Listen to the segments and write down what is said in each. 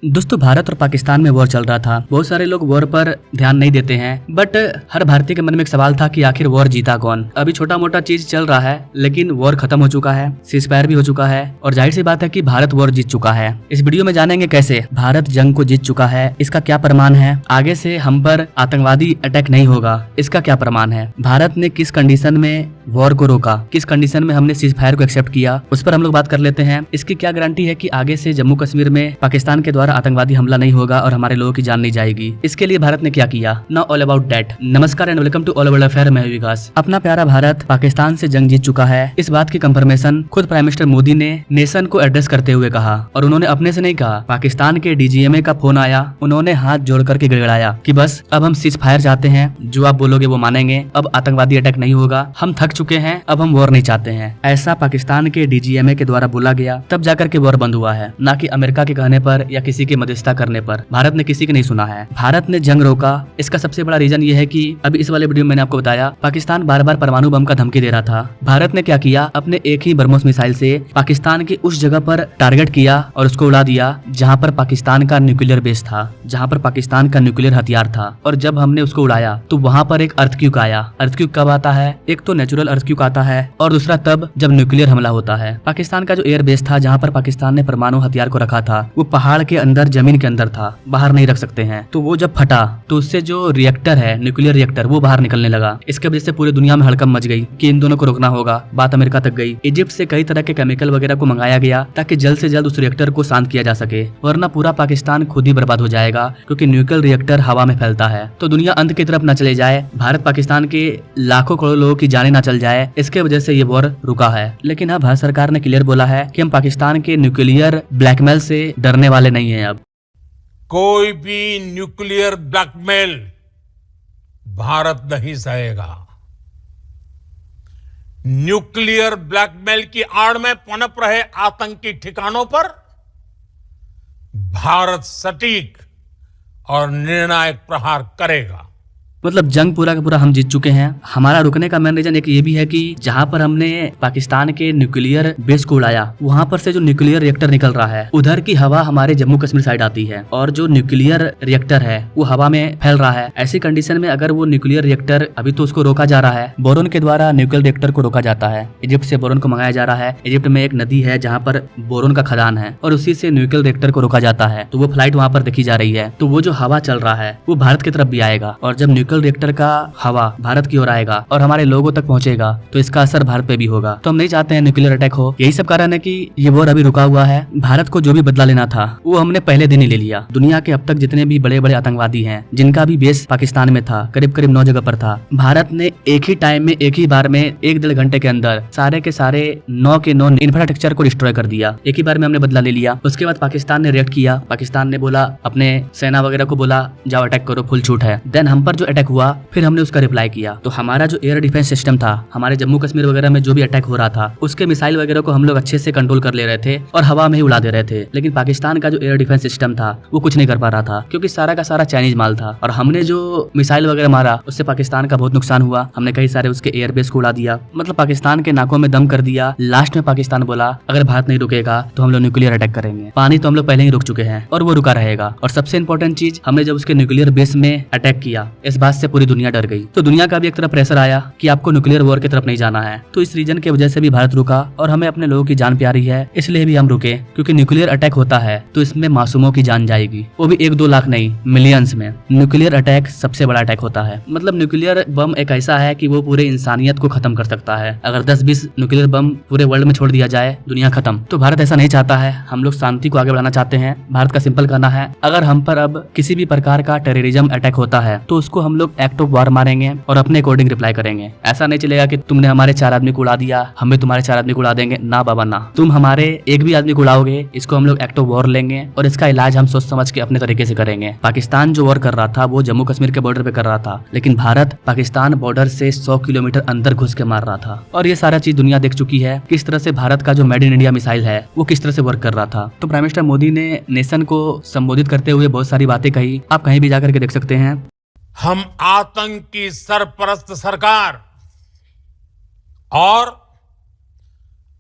दोस्तों, भारत और पाकिस्तान में वॉर चल रहा था। बहुत सारे लोग वॉर पर ध्यान नहीं देते हैं, बट हर भारतीय के मन में एक सवाल था कि आखिर वॉर जीता कौन। अभी छोटा मोटा चीज चल रहा है, लेकिन वॉर खत्म हो चुका है, सीजफायर भी हो चुका है और जाहिर सी बात है कि भारत वॉर जीत चुका है। इस वीडियो में जानेंगे कैसे भारत जंग को जीत चुका है, इसका क्या प्रमाण है, आगे से हम पर आतंकवादी अटैक नहीं होगा, इसका क्या प्रमाण है, भारत ने किस कंडीशन में वॉर को रोका, किस कंडीशन में हमने सीजफायर को एक्सेप्ट किया, उस पर हम लोग बात कर लेते हैं। इसकी क्या गारंटी है कि आगे से जम्मू कश्मीर में पाकिस्तान के द्वारा आतंकवादी हमला नहीं होगा और हमारे लोगों की जान नहीं जाएगी। इसके लिए भारत ने क्या किया, नाउ ऑल अबाउट दैट। नमस्कार and welcome to all world affair, मैं विकास। अपना प्यारा भारत पाकिस्तान से जंग जीत चुका है, इस बात की कंफर्मेशन खुद प्राइम मिनिस्टर मोदी ने नेशन को एड्रेस करते हुए कहा, और उन्होंने अपने से नहीं कहा। पाकिस्तान के डीजीएमए का फोन आया, उन्होंने हाथ जोड़ करके गिड़गिड़ाया कि बस अब हम सीज फायर चाहते हैं, जो आप बोलोगे वो मानेंगे, अब आतंकवादी अटैक नहीं होगा, हम थक चुके हैं, अब हम वॉर नहीं चाहते हैं। ऐसा पाकिस्तान के डीजीएमए के द्वारा बोला गया, तब जाकर के वॉर बंद हुआ है, ना कि अमेरिका के कहने पर या किसी के मध्यस्थता करने पर। भारत ने किसी की नहीं सुना है, भारत ने जंग रोका। इसका सबसे बड़ा रीजन ये है कि अभी इस वाले वीडियो में मैंने आपको बताया, पाकिस्तान बार बार परमाणु बम का धमकी दे रहा था। भारत ने क्या किया, अपने एक ही ब्रह्मोस मिसाइल से पाकिस्तान की उस जगह पर टारगेट किया और उसको उड़ा दिया जहां पर पाकिस्तान का न्यूक्लियर बेस था, जहां पर पाकिस्तान का न्यूक्लियर हथियार था। और जब हमने उसको उड़ाया तो वहां पर एक अर्थक्वेक आया। अर्थक्वेक कब आता है, एक तो नेचुरल अर्थक्वेक आता है और दूसरा तब जब न्यूक्लियर हमला होता है। पाकिस्तान का जो एयर बेस था, जहां पर पाकिस्तान ने परमाणु हथियार को रखा था, वो पहाड़ के अंदर, जमीन के अंदर था, बाहर नहीं रख सकते हैं। तो वो जब फटा तो उससे जो रिएक्टर है, न्यूक्लियर रिएक्टर, वो बाहर निकलने लगा। इसके वजह से पूरी दुनिया में हड़कंप मच गई कि इन दोनों को रोकना होगा। बात अमेरिका तक गई, इजिप्ट से कई तरह के केमिकल वगैरह को मंगाया गया ताकि जल्द से जल्द उस रिएक्टर को शांत किया जा सके, वरना पूरा पाकिस्तान खुद ही बर्बाद हो जाएगा, क्योंकि न्यूक्लियर रिएक्टर हवा में फैलता है। तो दुनिया अंत की तरफ न चले जाए, भारत पाकिस्तान के लाखों करोड़ों लोगों की जाने न चल जाए, इसके वजह से ये वॉर रुका है। लेकिन अब भारत सरकार ने क्लियर बोला है कि हम पाकिस्तान के न्यूक्लियर ब्लैकमेल से डरने वाले नहीं है। अब कोई भी न्यूक्लियर ब्लैकमेल भारत नहीं सहेगा। न्यूक्लियर ब्लैकमेल की आड़ में पनप रहे आतंकी ठिकानों पर भारत सटीक और निर्णायक प्रहार करेगा। मतलब जंग पूरा का पूरा हम जीत चुके हैं। हमारा रुकने का मेन रीजन एक ये भी है कि जहां पर हमने पाकिस्तान के न्यूक्लियर बेस को उड़ाया, वहां पर से जो न्यूक्लियर रिएक्टर निकल रहा है, उधर की हवा हमारे जम्मू कश्मीर साइड आती है, और जो न्यूक्लियर रिएक्टर है वो हवा में फैल रहा है। ऐसी कंडीशन में अगर वो न्यूक्लियर रिएक्टर, अभी तो उसको रोका जा रहा है, बोरोन के द्वारा न्यूक्लियर रिएक्टर को रोका जाता है। इजिप्ट से बोरोन को मंगाया जा रहा है। इजिप्ट में एक नदी है जहाँ पर बोरोन का खदान है, और उसी से न्यूक्लियर रिएक्टर को रोका जाता है। तो वो फ्लाइट वहाँ पर देखी जा रही है। तो वो जो हवा चल रहा है वो भारत की तरफ भी आएगा, और जब न्यूक्लियर रिएक्टर का हवा भारत की ओर आएगा और हमारे लोगों तक पहुंचेगा, तो इसका असर भारत पे भी होगा। तो हम नहीं चाहते हैं न्यूक्लियर अटैक हो। यही सब कारण है कि ये वॉर अभी रुका हुआ है। भारत को जो भी बदला लेना था वो हमने पहले दिन ही ले लिया। दुनिया के अब तक जितने भी बड़े बड़े आतंकवादी हैं, जिनका भी बेस पाकिस्तान में था, करीब करीब 9 जगह पर था, भारत ने एक ही टाइम में, एक ही बार में, 1-1.5 घंटे के अंदर सारे के सारे 9 के 9 इंफ्रास्ट्रक्चर को डिस्ट्रॉय कर दिया। एक ही बार में हमने बदला ले लिया। उसके बाद पाकिस्तान ने रिएक्ट किया। पाकिस्तान ने बोला, अपने सेना वगैरह को बोला, जाओ अटैक करो, फुल छूट है। देन हम पर जो अटैक हुआ, फिर हमने उसका रिप्लाई किया। तो हमारा जो एयर डिफेंस सिस्टम था, हमारे जम्मू कश्मीर वगैरह में जो भी अटैक हो रहा था, उसके मिसाइल वगैरह को हम लोग अच्छे से कंट्रोल कर ले रहे थे और हवा में ही उड़ा दे रहे थे। लेकिन पाकिस्तान का जो एयर डिफेंस सिस्टम था वो कुछ नहीं कर पा रहा था, क्योंकि सारा का सारा चाइनीज माल था। और हमने जो मिसाइल वगैरह मारा, उससे पाकिस्तान का बहुत नुकसान हुआ। हमने कई सारे उसके एयरबेस को उड़ा दिया, मतलब पाकिस्तान के नाकों में दम कर दिया। लास्ट में पाकिस्तान बोला, अगर भारत नहीं रुकेगा तो हम लोग न्यूक्लियर अटैक करेंगे। पानी तो हम लोग पहले ही रुक चुके हैं और वो रुका रहेगा। और सबसे इंपॉर्टेंट चीज, हमने जब उसके न्यूक्लियर बेस में अटैक किया, इस बात से पूरी दुनिया डर गई। तो दुनिया का भी एक तरफ प्रेशर आया कि आपको न्यूक्लियर वॉर की तरफ नहीं जाना है। तो इस रीजन की वजह से भी भारत रुका, और हमें अपने लोगों की जान प्यारी है, इसलिए भी हम रुके। क्योंकि न्यूक्लियर अटैक होता है तो इसमें मासूमों की जान जाएगी, वो भी 1-2 लाख नहीं, मिलियंस में। न्यूक्लियर अटैक सबसे बड़ा अटैक होता है। मतलब न्यूक्लियर बम एक ऐसा है कि वो पूरे इंसानियत को खत्म कर सकता है। अगर 10-20 न्यूक्लियर बम पूरे वर्ल्ड में छोड़ दिया जाए, दुनिया खत्म। तो भारत ऐसा नहीं चाहता है। हम लोग शांति को आगे बढ़ाना चाहते हैं। भारत का सिंपल कहना है, अगर हम पर अब किसी भी प्रकार का टेररिज्म अटैक होता है तो उसको हम लोग एक्ट ऑफ वार मारेंगे और अपने अकॉर्डिंग रिप्लाई करेंगे। ऐसा नहीं चलेगा कि तुमने हमारे 4 आदमी को उड़ा दिया, हम भी तुम्हारे 4 आदमी को उड़ा देंगे। ना बाबा ना, तुम हमारे एक भी आदमी को उड़ाओगे, इसको हम लोग एक्ट ऑफ वॉर लेंगे और इसका इलाज हम सोच समझ के अपने तरीके से करेंगे। पाकिस्तान जो वॉर कर रहा था वो जम्मू कश्मीर के बॉर्डर पे कर रहा था, लेकिन भारत पाकिस्तान बॉर्डर से 100 किलोमीटर अंदर घुस के मार रहा था। और ये सारा चीज दुनिया देख चुकी है, किस तरह से भारत का जो मेड इन इंडिया मिसाइल है वो किस तरह से वर्क कर रहा था। तो प्राइम मिनिस्टर मोदी ने नेशन को संबोधित करते हुए बहुत सारी बातें कही, आप कहीं भी जाकर के देख सकते हैं। हम आतंक की सरपरस्त सरकार और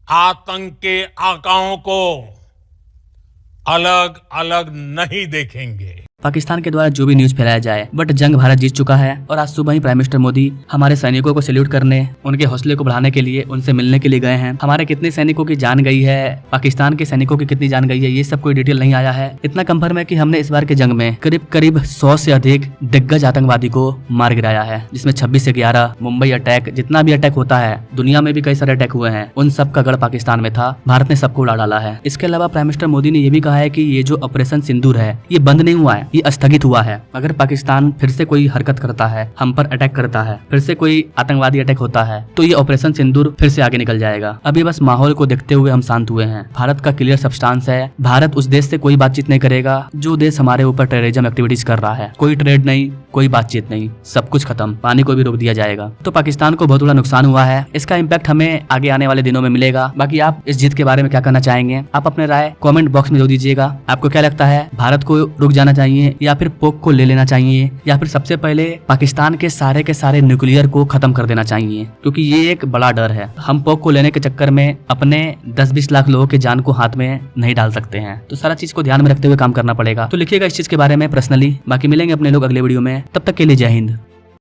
आतंक के आकाओं को अलग अलग नहीं देखेंगे। पाकिस्तान के द्वारा जो भी न्यूज फैलाया जाए, बट जंग भारत जीत चुका है। और आज सुबह ही प्राइम मिनिस्टर मोदी हमारे सैनिकों को सैल्यूट करने, उनके हौसले को बढ़ाने के लिए उनसे मिलने के लिए गए हैं। हमारे कितने सैनिकों की जान गई है, पाकिस्तान के सैनिकों की कितनी जान गई है, ये सब कोई डिटेल नहीं आया है। इतना कंफर्म है कि हमने इस बार के जंग में करीब 100 से अधिक दिग्गज आतंकवादी को मार गिराया है, जिसमें 26 से 11 मुंबई अटैक, जितना भी अटैक होता है दुनिया में भी कई सारे अटैक हुए हैं, उन सब का गढ़ पाकिस्तान में था। भारत ने सबको उड़ा डाला है। इसके अलावा प्राइम मिनिस्टर मोदी ने यह भी कहा है कि ये जो ऑपरेशन सिंदूर है ये बंद नहीं हुआ है, ये स्थगित हुआ है। अगर पाकिस्तान फिर से कोई हरकत करता है, हम पर अटैक करता है, फिर से कोई आतंकवादी अटैक होता है, तो ये ऑपरेशन सिंदूर फिर से आगे निकल जाएगा। अभी बस माहौल को देखते हुए हम शांत हुए हैं। भारत का क्लियर सब्सटेंस है, भारत उस देश से कोई बातचीत नहीं करेगा जो देश हमारे ऊपर टेररिज्म एक्टिविटीज कर रहा है। कोई ट्रेड नहीं, कोई बातचीत नहीं, सब कुछ खत्म, पानी को भी रोक दिया जाएगा। तो पाकिस्तान को बहुत बड़ा नुकसान हुआ है, इसका इम्पैक्ट हमें आगे आने वाले दिनों में मिलेगा। बाकी आप इस जीत के बारे में क्या कहना चाहेंगे, आप अपने राय कमेंट बॉक्स में जरूर दीजिएगा। आपको क्या लगता है, भारत को रुक जाना चाहिए या फिर पोक को ले लेना चाहिए, या फिर सबसे पहले पाकिस्तान के सारे न्यूक्लियर को खत्म कर देना चाहिए? क्योंकि ये एक बड़ा डर है, हम पोक को लेने के चक्कर में अपने 10-20 लाख लोगों के जान को हाथ में नहीं डाल सकते हैं। तो सारा चीज को ध्यान में रखते हुए काम करना पड़ेगा। तो लिखिएगा इस चीज के बारे में पर्सनली। बाकी मिलेंगे अपने लोग अगले वीडियो में, तब तक के लिए जय हिंद।